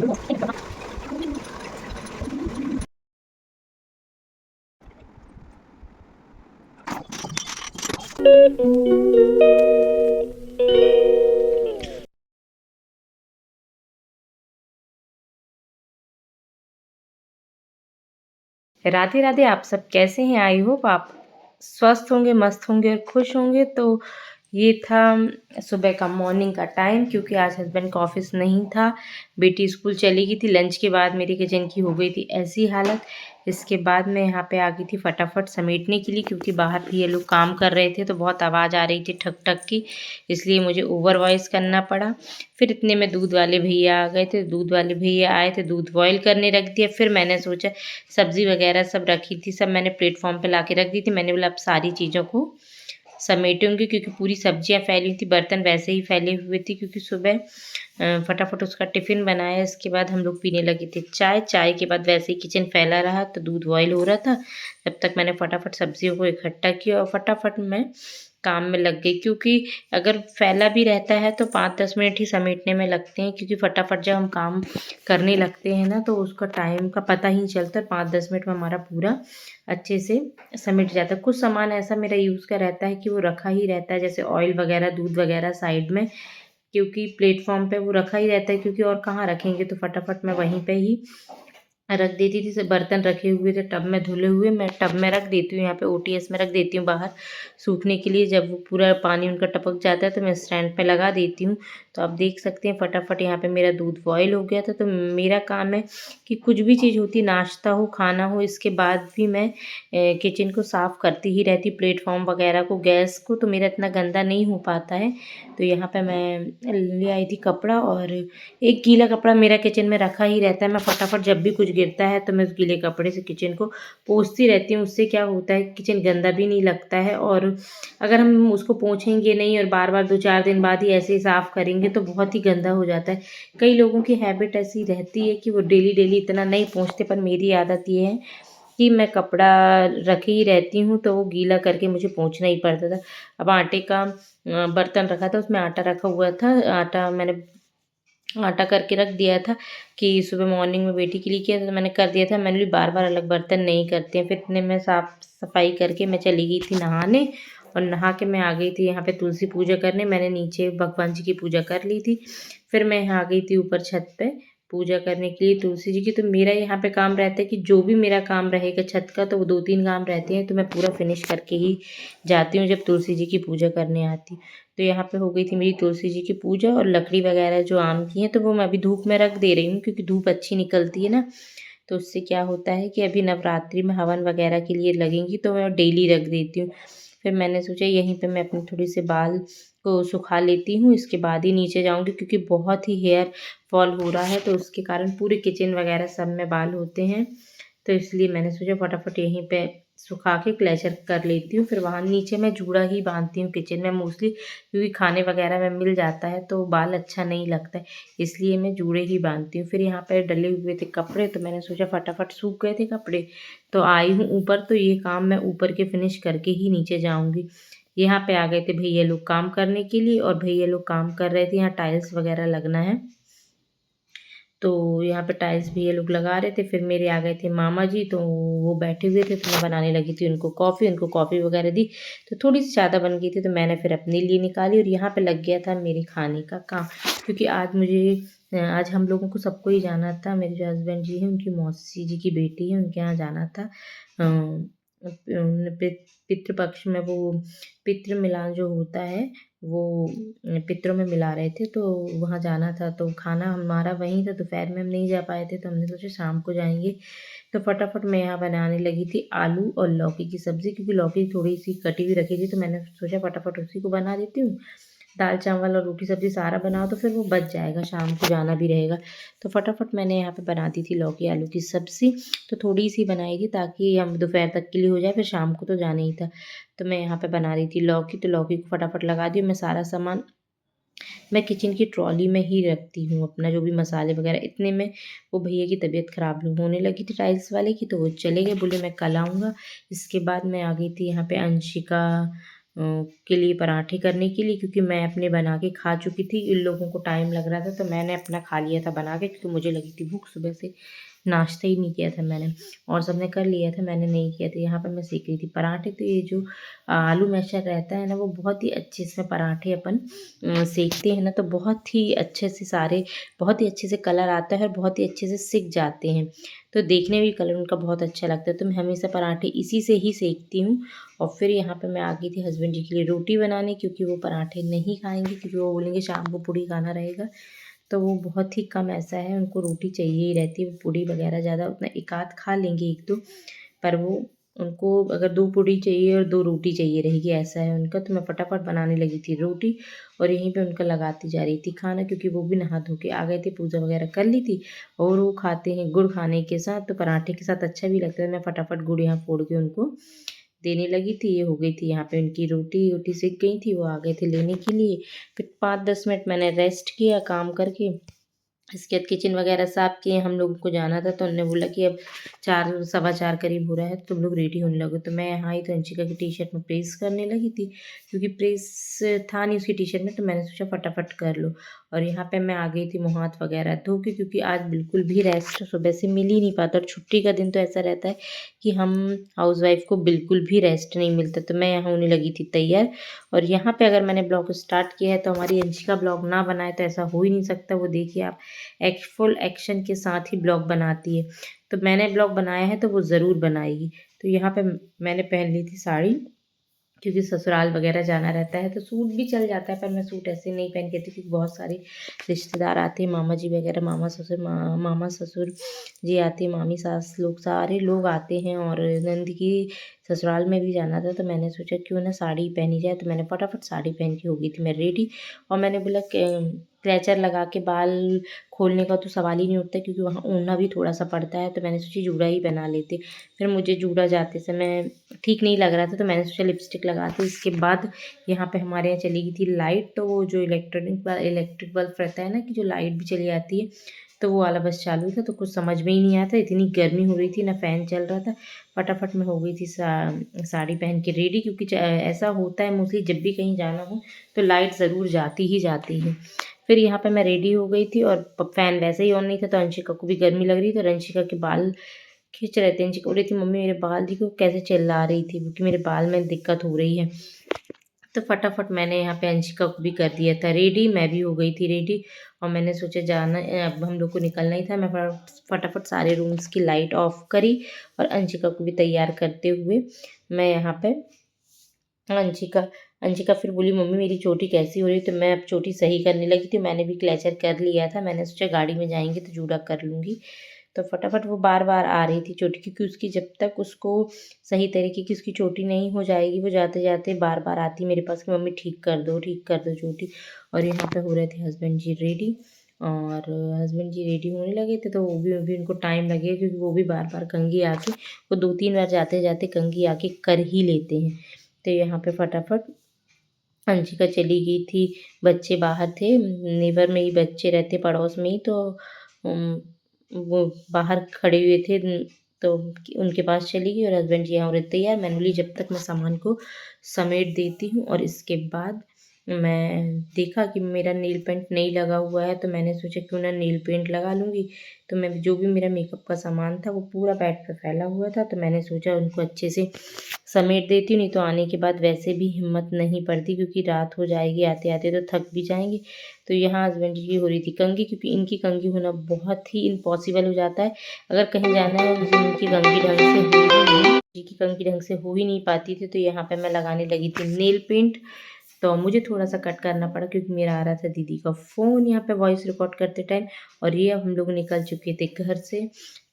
राधे राधे। आप सब कैसे हैं? आई होप आप स्वस्थ होंगे, मस्त होंगे और खुश होंगे। तो ये था सुबह का मॉर्निंग का टाइम, क्योंकि आज हस्बैंड का ऑफिस नहीं था, बेटी स्कूल चली गई थी। लंच के बाद मेरी किचन की हो गई थी ऐसी हालत। इसके बाद मैं यहाँ पे आ गई थी फटाफट समेटने के लिए, क्योंकि बाहर भी ये लोग काम कर रहे थे तो बहुत आवाज़ आ रही थी ठक ठक की, इसलिए मुझे ओवर वॉइस करना पड़ा। फिर इतने में दूध वाले भैया आ गए थे, दूध वाले भैया आए थे, दूध बॉयल करने रख दिया। फिर मैंने सोचा सब्ज़ी वगैरह सब रखी थी, सब मैंने प्लेटफॉर्म पे ला के रख दी थी। मैंने बोला अब सारी चीज़ों को समेटूँगी, क्योंकि पूरी सब्जियां फैली हुई थी, बर्तन वैसे ही फैले हुए थे, क्योंकि सुबह फटाफट उसका टिफ़िन बनाया। इसके बाद हम लोग पीने लगे थे चाय। चाय के बाद वैसे ही किचन फैला रहा, तो दूध बॉयल हो रहा था, तब तक मैंने फटाफट सब्जियों को इकट्ठा किया और फटाफट मैं काम में लग गई। क्योंकि अगर फैला भी रहता है तो 5-10 मिनट ही समेटने में लगते हैं, क्योंकि फटाफट जब हम काम करने लगते हैं ना तो उसका टाइम का पता ही नहीं चलता। 5-10 मिनट में हमारा पूरा अच्छे से समेट जाता है। कुछ सामान ऐसा मेरा यूज़ का रहता है कि वो रखा ही रहता है, जैसे ऑयल वगैरह, दूध वगैरह साइड में, क्योंकि प्लेटफॉर्म पे वो रखा ही रहता है, क्योंकि और कहाँ रखेंगे, तो फटाफट मैं वहीं पे ही रख देती थी। सब बर्तन रखे हुए थे टब में धुले हुए, मैं टब में रख देती हूँ, यहाँ पे ओटीएस में रख देती हूँ बाहर सूखने के लिए। जब वो पूरा पानी उनका टपक जाता है तो मैं स्टैंड पे लगा देती हूँ। तो आप देख सकते हैं फटाफट यहाँ पे मेरा दूध बॉयल हो गया था। तो मेरा काम है कि कुछ भी चीज़ होती, नाश्ता हो, खाना हो, इसके बाद भी मैं किचन को साफ़ करती ही रहती, प्लेटफॉर्म वगैरह को, गैस को, तो मेरा इतना गंदा नहीं हो पाता है। तो यहाँ पे मैं ले आई थी कपड़ा, और एक गीला कपड़ा मेरा किचन में रखा ही रहता है। मैं फटाफट जब भी कुछ गिरता है तो मैं उस गीले कपड़े से किचन को पोंछती रहती हूँ। उससे क्या होता है, किचन गंदा भी नहीं लगता है, और अगर हम उसको पोंछेंगे नहीं और बार बार 2-4 दिन बाद ही ऐसे ही साफ़ करेंगे तो बहुत ही गंदा हो जाता है। कई लोगों की हैबिट ऐसी रहती है कि वो डेली डेली इतना नहीं पोंछते, पर मेरी आदत ये है कि मैं कपड़ा रखे ही रहती हूँ, तो वो गीला करके मुझे पोंछना ही पड़ता था। अब आटे का बर्तन रखा था, उसमें आटा रखा हुआ था। आटा मैंने आटा करके रख दिया था कि सुबह मॉर्निंग में बेटी के लिए किया था, तो मैंने कर दिया था। मैंने भी बार बार अलग बर्तन नहीं करते हैं। फिर इतने में साफ़ सफाई करके मैं चली गई थी नहाने, और नहा के मैं आ गई थी यहाँ पे तुलसी पूजा करने। मैंने नीचे भगवान जी की पूजा कर ली थी, फिर मैं यहाँ आ गई थी ऊपर छत पे पूजा करने के लिए तुलसी जी की। तो मेरा यहाँ पे काम रहता है कि जो भी मेरा काम रहेगा छत का, तो वो 2-3 काम रहते हैं, तो मैं पूरा फिनिश करके ही जाती हूँ जब तुलसी जी की पूजा करने आती हूँ। तो यहाँ पे हो गई थी मेरी तुलसी जी की पूजा, और लकड़ी वगैरह जो आम की है तो वो मैं अभी धूप में रख दे रही हूँ, क्योंकि धूप अच्छी निकलती है ना। तो उससे क्या होता है कि अभी नवरात्रि में हवन वगैरह के लिए लगेंगी, तो मैं डेली रख देती हूँ। फिर मैंने सोचा यहीं पे मैं अपने थोड़ी से बाल को सुखा लेती हूँ, इसके बाद ही नीचे जाऊँगी, क्योंकि बहुत ही हेयर फॉल हो रहा है, तो उसके कारण पूरे किचन वगैरह सब में बाल होते हैं। तो इसलिए मैंने सोचा फटाफट यहीं पे सुखा के क्लेचर कर लेती हूँ। फिर वहाँ नीचे मैं जूड़ा ही बांधती हूँ किचन में मोस्टली, क्योंकि खाने वगैरह में मिल जाता है तो बाल अच्छा नहीं लगता है, इसलिए मैं जूड़े ही बांधती हूँ। फिर यहाँ पे डले हुए थे कपड़े, तो मैंने सोचा फटाफट सूख गए थे कपड़े, तो आई हूँ ऊपर, तो ये काम मैं ऊपर के फिनिश करके ही नीचे जाऊँगी। यहाँ पे आ गए थे भैया लोग काम करने के लिए, और भैया लोग काम कर रहे थे, यहाँ टाइल्स वगैरह लगना है, तो यहाँ पे टाइल्स भी ये लोग लगा रहे थे। फिर मेरे आ गए थे मामा जी, तो वो बैठे हुए थे, तो मैं बनाने लगी थी उनको कॉफ़ी वगैरह दी। तो थोड़ी सी ज़्यादा बन गई थी, तो मैंने फिर अपने लिए निकाली, और यहाँ पे लग गया था मेरे खाने का काम, क्योंकि आज हम लोगों को सबको ही जाना था। मेरे जो हस्बैंड जी हैं उनकी मौसी जी की बेटी है, उनके यहाँ जाना था। पितृपक्ष में वो पितृ मिलान जो होता है, वो पितरों में मिला रहे थे, तो वहाँ जाना था। तो खाना हमारा वहीं था, दोपहर में हम नहीं जा पाए थे, तो हमने सोचा शाम को जाएंगे। तो फटाफट मैं यहाँ बनाने लगी थी आलू और लौकी की सब्ज़ी, क्योंकि लौकी थोड़ी सी कटी हुई रखी थी, तो मैंने सोचा फटाफट उसी को बना देती हूँ। दाल चावल और रोटी सब्ज़ी सारा बनाओ तो फिर वो बच जाएगा, शाम को जाना भी रहेगा। तो फटाफट मैंने यहाँ पे बना दी थी लौकी आलू की सब्ज़ी। तो थोड़ी सी बनाई थी ताकि हम दोपहर तक के लिए हो जाए, फिर शाम को तो जाना ही था। तो मैं यहाँ पे बना रही थी लौकी, तो लौकी को फटाफट लगा दी। मैं सारा सामान मैं किचन की ट्रॉली में ही रखती हूँ, अपना जो भी मसाले वगैरह। इतने में वो भैया की तबीयत ख़राब होने लगी थी टाइल्स वाले की, तो वो चले गए, बोले मैं कल आऊँगा। इसके बाद मैं आ गई थी यहाँ पे अंशिका, के लिए पराठे करने के लिए, क्योंकि मैं अपने बना के खा चुकी थी। इन लोगों को टाइम लग रहा था तो मैंने अपना खा लिया था बना के, क्योंकि मुझे लगी थी भूख। सुबह से नाश्ता ही नहीं किया था मैंने, और सबने कर लिया था, मैंने नहीं किया था। यहाँ पर मैं सेक रही थी पराठे। तो ये जो आलू मैशर रहता है ना, वो बहुत ही अच्छे से पराठे अपन सेकते हैं ना, तो बहुत ही अच्छे से सारे, बहुत ही अच्छे से कलर आता है और बहुत ही अच्छे से सिक जाते हैं। तो देखने में भी कलर उनका बहुत अच्छा लगता है। तो मैं हमेशा पराठे इसी से ही सेकती हूँ। और फिर यहाँ पे मैं आ गई थी हस्बैंड जी के लिए रोटी बनाने, क्योंकि वो पराठे नहीं खाएंगे, क्योंकि वो बोलेंगे शाम को पूड़ी खाना रहेगा। तो वो बहुत ही कम ऐसा है, उनको रोटी चाहिए ही रहती है। वो पूड़ी वगैरह ज़्यादा उतना एक आध खा लेंगे एक दो, पर वो उनको अगर 2 पूड़ी चाहिए और 2 रोटी चाहिए रहेगी, ऐसा है उनका। तो मैं फटाफट बनाने लगी थी रोटी और यहीं पे उनका लगाती जा रही थी खाना, क्योंकि वो भी नहा धो के आ गए थे, पूजा वगैरह कर ली थी। और वो खाते हैं गुड़ खाने के साथ, तो पराठे के साथ अच्छा भी लगता है। मैं फटाफट गुड़ यहाँ फोड़ के उनको देने लगी थी। ये हो गई थी यहाँ पे उनकी रोटी वोटी सिक गई थी, वो आ गए थे लेने के लिए। फिर 5-10 मिनट मैंने रेस्ट किया काम करके। इसके बाद किचन वगैरह साफ़ किए। हम लोगों को जाना था तो उन्होंने बोला कि अब 4 सवा 4 करीब हो रहा है, तो तुम लोग रेडी होने लगो। तो मैं यहाँ आई तो अंशिका की टी-शर्ट में प्रेस करने लगी थी, क्योंकि प्रेस था नहीं उसकी टी-शर्ट में, तो मैंने सोचा फटाफट कर लो। और यहाँ पे मैं आ गई थी मुँह हाथ वगैरह धो के, क्योंकि आज बिल्कुल भी रेस्ट सुबह से मिल ही नहीं पाता। और छुट्टी का दिन तो ऐसा रहता है कि हम हाउसवाइफ को बिल्कुल भी रेस्ट नहीं मिलता। तो मैं यहाँ होने लगी थी तैयार। और यहाँ पे अगर मैंने ब्लॉग स्टार्ट किया है तो हमारी अंशिका ब्लॉग ना बनाए तो ऐसा हो ही नहीं सकता। वो देखिए आप, फुल एक्शन के साथ ही ब्लॉग बनाती है। तो मैंने ब्लॉग बनाया है तो वो ज़रूर बनाएगी। तो यहाँ पे मैंने पहन ली थी साड़ी, क्योंकि ससुराल वगैरह जाना रहता है। तो सूट भी चल जाता है, पर मैं सूट ऐसे नहीं पहन के थी, क्योंकि बहुत सारे रिश्तेदार आते हैं, मामा जी वगैरह, मामा ससुर जी आते हैं, मामी सास लोग, सारे लोग आते हैं। और नंद की ससुराल में भी जाना था, तो मैंने सोचा क्यों ना साड़ी पहनी जाए। तो मैंने फटाफट साड़ी पहन के हो गई थी मैं रेडी। और मैंने बोला क्लेचर लगा के बाल खोलने का तो सवाल ही नहीं उठता, क्योंकि वहाँ ऊना भी थोड़ा सा पड़ता है। तो मैंने सोची जूड़ा ही बना लेते। फिर मुझे जूड़ा जाते समय ठीक नहीं लग रहा था, तो मैंने सोचा लिपस्टिक लगाती। इसके बाद यहाँ पे हमारे यहाँ चली गई थी लाइट। तो वो जो इलेक्ट्रिक बल्ब रहता है ना, कि जो लाइट भी चली जाती है, तो वो वाला बस चालू था। तो कुछ समझ में ही नहीं आता, इतनी गर्मी हो रही थी, ना फ़ैन चल रहा था। फटाफट में हो गई थी साड़ी पहन के रेडी, क्योंकि ऐसा होता है मोस्टली जब भी कहीं जाना हो तो लाइट ज़रूर जाती ही जाती है। फिर यहाँ पे मैं रेडी हो गई थी, और फ़ैन वैसे ही ऑन नहीं था, तो अंशिका को भी गर्मी लग रही थी। और अंशिका के बाल खींच रहे थे। अंशिका बोल रही थी मम्मी मेरे बाल देखो कैसे चिल्ला रही थी, क्योंकि मेरे बाल में दिक्कत हो रही है। तो फटाफट मैंने यहाँ पे अंशिका को भी कर दिया था रेडी, मैं भी हो गई थी रेडी। और मैंने सोचा जाना, अब हम लोग को निकलना ही था। मैं फटाफट सारे रूम्स की लाइट ऑफ करी और अंशिका को भी तैयार करते हुए मैं यहाँ पे अंशिका अंशिका फिर बोली मम्मी मेरी चोटी कैसी हो रही है। तो मैं अब चोटी सही करने लगी थी। मैंने भी क्लेचर कर लिया था। मैंने सोचा गाड़ी में जाएंगे तो जूड़ा कर लूँगी। तो फटाफट वो बार बार आ रही थी चोटी, क्योंकि उसकी जब तक उसको सही तरीके की उसकी चोटी नहीं हो जाएगी, वो जाते जाते बार बार आती मेरे पास कि मम्मी ठीक कर दो चोटी। और यहाँ पे हो रहे थे हस्बैंड जी रेडी। और हस्बैंड जी रेडी होने लगे थे, तो वो भी उनको टाइम लगेगा, क्योंकि वो भी बार बार कंघी आके, वो 2-3 बार जाते जाते कंघी आके कर ही लेते हैं। तो यहाँ पे फटाफट अंशिका चली गई थी। बच्चे बाहर थे, नेबर में ही बच्चे रहते पड़ोस में ही, तो वो बाहर खड़े हुए थे, तो उनके पास चली गई। और हस्बैंड जी यहाँ हो रहे थे तैयार। मैंने बोली जब तक मैं सामान को समेट देती हूँ। और इसके बाद मैं देखा कि मेरा नेल पेंट नहीं लगा हुआ है, तो मैंने सोचा क्यों ना नेल पेंट लगा लूँगी। तो मैं जो भी मेरा मेकअप का सामान था वो पूरा बेड पर फैला हुआ था, तो मैंने सोचा उनको अच्छे से समेट देती हूँ, नहीं तो आने के बाद वैसे भी हिम्मत नहीं पड़ती, क्योंकि रात हो जाएगी आते आते, तो थक भी जाएंगे। तो यहाँ हस्बैंड जी की हो रही थी कंघी, क्योंकि इनकी कंघी होना बहुत ही इम्पॉसिबल हो जाता है। अगर कहीं जाना है उस दिन उनकी कंघी ढंग से हो ही नहीं, जी की कंघी ढंग से हो ही नहीं पाती थी। तो यहाँ पे मैं लगाने लगी थी नेल पेंट। तो मुझे थोड़ा सा कट करना पड़ा, क्योंकि मेरा आ रहा था दीदी का फ़ोन यहाँ पे वॉइस रिकॉर्ड करते टाइम। और ये अब हम लोग निकल चुके थे घर से।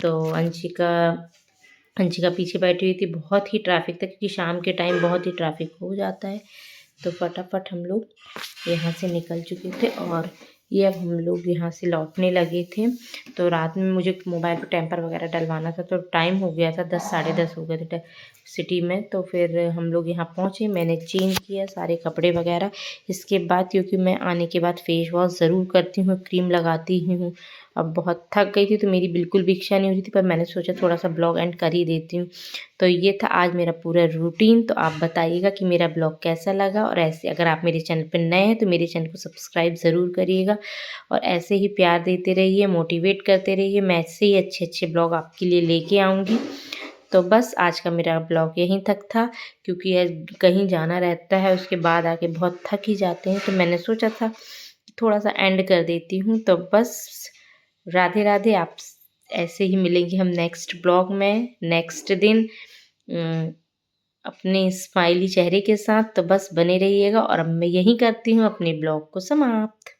तो अंशिका पीछे बैठी हुई थी। बहुत ही ट्रैफिक था, क्योंकि शाम के टाइम बहुत ही ट्रैफिक हो जाता है। तो फटाफट हम लोग यहाँ से निकल चुके थे, और ये अब हम लोग यहाँ से लौटने लगे थे। तो रात में मुझे मोबाइल पर टेम्पर वगैरह डलवाना था, तो टाइम हो गया था 10 साढ़े 10 हो गए थे। सिटी में। तो फिर हम लोग यहाँ पहुँचे, मैंने चेंज किया सारे कपड़े वगैरह। इसके बाद क्योंकि मैं आने के बाद फेस वॉश ज़रूर करती हूँ, क्रीम लगाती ही हूँ। अब बहुत थक गई थी तो मेरी बिल्कुल भी इच्छा नहीं हो रही थी, पर मैंने सोचा थोड़ा सा ब्लॉग एंड कर ही देती हूँ। तो ये था आज मेरा पूरा रूटीन। तो आप बताइएगा कि मेरा ब्लॉग कैसा लगा, और ऐसे अगर आप मेरे चैनल पर नए हैं तो मेरे चैनल को सब्सक्राइब ज़रूर करिएगा, और ऐसे ही प्यार देते रहिए, मोटिवेट करते रहिए। मैं ऐसे ही अच्छे अच्छे ब्लॉग आपके लिए लेके आऊँगी। तो बस आज का मेरा ब्लॉग यहीं तक था, क्योंकि कहीं जाना रहता है, उसके बाद आके बहुत थक ही जाते हैं। तो मैंने सोचा था थोड़ा सा एंड कर देती हूँ। तो बस राधे राधे। आप ऐसे ही मिलेंगे हम नेक्स्ट ब्लॉग में नेक्स्ट दिन अपने स्माइली चेहरे के साथ। तो बस बने रहिएगा, और अब मैं यहीं करती हूँ अपने ब्लॉग को समाप्त।